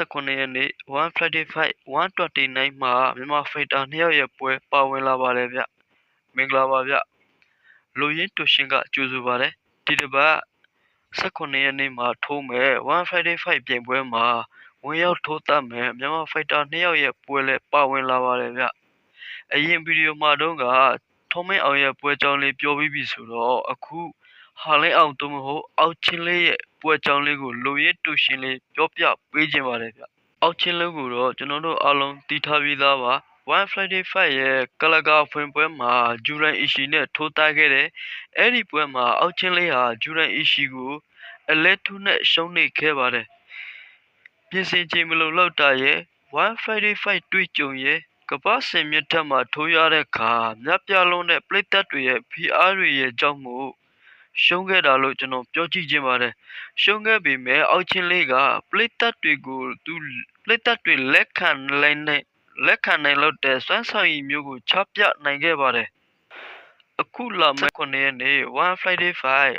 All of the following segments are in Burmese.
19ရက်နေ့1 Friday Fight 129မှာမြန်မာဖိုက်တာ2ယောက်ရဲ့ပွဲပါဝင်လာပါတယ်ဗျမင်္ဂလာပါဗျလူရင်းတူရှင်ကကြိုဆိုပါတယ်ဒီတစ်ပတ်19ရက်နေ့မှာထိုးမယ်1 Friday Fight ပြိုင်ပွဲမှာဝင်ရောက်ထိုးတတ်မယ်မြန်မာဖိုက်တာ2ယောက်ရဲ့ပွဲလည်းပါဝင်လာပါတယ်ဗျအရင်ဗီဒီယိုမှာတော့ကထုံးမင်းအောင်ရဲ့ပွဲကြောင်းလေးပြောပြီးပြီဆိုတော့အခုဟာလင်းအောင်တို့မဟုတ်အောက်ချင်းလေးရဲ့ပွဲကြောင်းလေးကိုလူရင်းတူရှင်လေးပြောပြပေးခြင်းပါတယ်ဗျအောက်ချင်းလေးကိုတော့ကျွန်တော်တို့အားလုံးတည်ထားပြီးသားပါ1 Friday Fight ရဲ့ကလကာဖွင့်ပွဲမှာဂျူရန်အီရှီနဲ့ထိုးသားခဲ့တယ်အဲ့ဒီပွဲမှာအောက်ချင်းလေးဟာဂျူရန်အီရှီကိုအလဲထုနဲ့ရှုံးနေခဲ့ပါတယ်ပြင်ဆင်ချိန်မလုံလောက်တာရဲ့1 Friday Fight တွေ့ကြုံရဲ့ကပ္ပစင်မြတ်ထက်မှာထိုးရတဲ့ခါမြတ်ပြလုံးနဲ့ပရိသတ်တွေရဲ့ PR တွေရဲ့ကြောင့်မို့ရှုံးခဲ့တာလို့ကျွန်တော်ပြောကြည့်ခြင်းပါတယ်ရှုံးခဲ့ပေမဲ့အောက်ချင်းလေးကပရိသတ်တွေကိုသူပရိသတ်တွေလက်ခံနိုင်လို့တဲ့စွမ်းဆောင်ရည်မျိုးကိုချပြနိုင်ခဲ့ပါတယ်အခုလာမယ့်9ရက်နေ့1 Friday Fight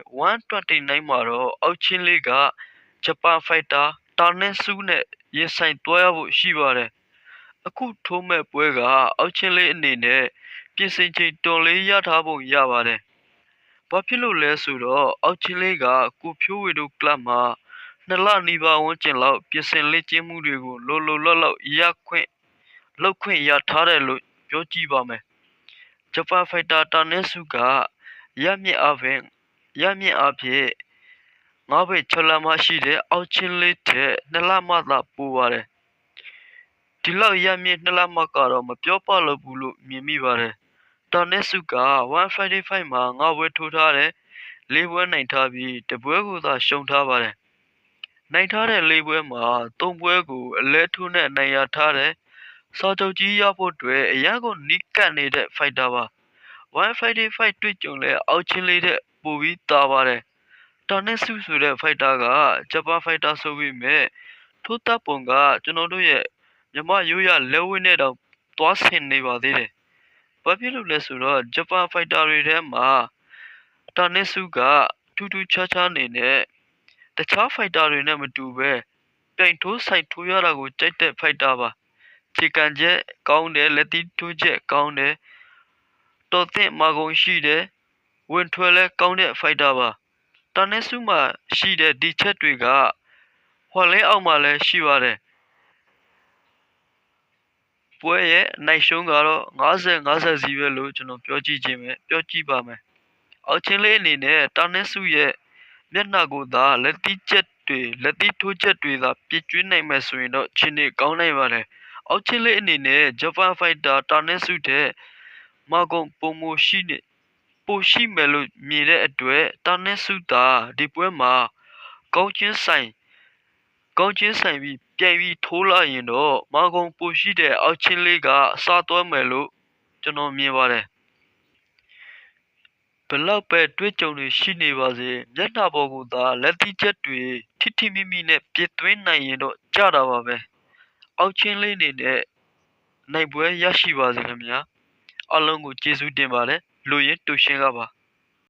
129မှာတော့အောက်ချင်းလေးကဂျပန်ဖိုက်တာတာနက်စုနဲ့ရင်ဆိုင်တွဲရဖို့ရှိပါတယ်အခုထိုးမဲ့ပွဲကအောက်ချင်းလေးအနေနဲ့ပြင်ဆင်ချိန်တော်လေးရထားပုံရပါတယ်ဘာဖြစ်လို့လဲဆိုတော့အောက်ချင်းလေးကကိုဖြိုးဝေတို့ကလပ်မှာ2လနီးပါးဝန်းကျင်လောက်ပြင်ဆင်လေ့ကျင့်မှုတွေကိုလောလောလောက်လောက်ခွင့်ရထားတယ်လို့ပြောကြည့်ပါမယ်ဂျပန်ဖိုက်တာတာနက်စုကရမြင့်အဖြစ်9ဘိတ်6လမှရှိတဲ့အောက်ချင်းလေးတဲ့2လမှသာပိုပါတယ်ဒီလောက်ရမြင့်2လမှကတော့မပြောပလို့ဘူးလို့မြင်မိပါတယ်တာနက်စုက1 Friday Fight မှာ9ပွဲထိုးထားတယ်4ပွဲနိုင်ထားပြီးတပွဲကိုသာရှုံးထားပါတယ်နိုင်ထားတဲ့4ပွဲမှာ3ပွဲကိုအလဲထိုးနဲ့နိုင်ရထားတယ်စောချုပ်ကြီးရဖို့အတွက်အရန်ကိုနီးကပ်နေတဲ့ဖိုက်တာပါ1 Friday Fight တွေ့ကြုံလဲအောက်ချင်းလေးတဲ့ပိုပြီးတာပါတယ်တာနက်စုဆိုတဲ့ဖိုက်တာကဂျပန်ဖိုက်တာဆိုပြီးမြဲထိုးတပ်ပုံကကျွန်တော်တို့ရဲ့မြမရိုးရလက်ဝဲနဲ့တော့သွားဆင်နေပါသေးတယ်ဘာဖြစ်လို့လဲဆိုတော့ဂျပန်ဖိုက်တာတွေထဲမှာတာနက်စုကထူးထူးခြားခြားနေနဲ့တခြားဖိုက်တာတွေနဲ့မတူပဲပြိုင်ထိုးဆိုင်ထိုးရတာကိုကြိုက်တဲ့ဖိုက်တာပါခြေကန်ချက်ကောင်းတယ်လက်သီးထိုးချက်ကောင်းတယ်တော်သင့်မာကုန်ရှိတယ်ဝင်ထွက်လဲကောင်းတဲ့ဖိုက်တာပါတာနက်စုမှာရှိတဲ့ဒီချက်တွေကဟော်လဲအောက်မှာလည်းရှိပါတယ်ပွဲရဲ့နိုင်ရှုံးကတော့50စီပဲလို့ကျွန်တော်ပြောကြည့်ပါမယ်အောက်ချင်းလေးအနေနဲ့တာနက်စုရဲ့မျက်နှာကိုသာလက်သီးထိုးချက်တွေသာပြည့်ကျွေးနိုင်မယ်ဆိုရင်တော့ချင်းနေကောင်းနိုင်ပါတယ်အောက်ချင်းလေးအနေနဲ့ဂျပန်ဖိုက်တာတာနက်စုတဲ့မာကုန်ပိုရှိမယ်လို့မြင်တဲ့အတွက်တာနက်စုသာဒီပွဲမှာကောင်းချင်းဆိုင်ပြီးပြိုင်ပြီးထိုးလာရင်တော့မာကုန်ပိုရှိတဲ့အောက်ချင်းလေးကစားသွဲမယ်လို့ကျွန်တော်မြင်ပါတယ်ဘလောက်ပဲတွေ့ကြုံတွေရှိနေပါစေမျက်နှာပေါ်ကသာလက်သီးချက်တွေထိမိမိနဲ့ပြစ်သွင်းနိုင်ရင်တော့ကြတာပါပဲအောက်ချင်းလေးနေနဲ့နိုင်ပွဲရရှိပါစေခင်ဗျာအားလုံးကိုကျေးဇူးတင်ပါတယ်လူရင်းတူရှင်ကပါ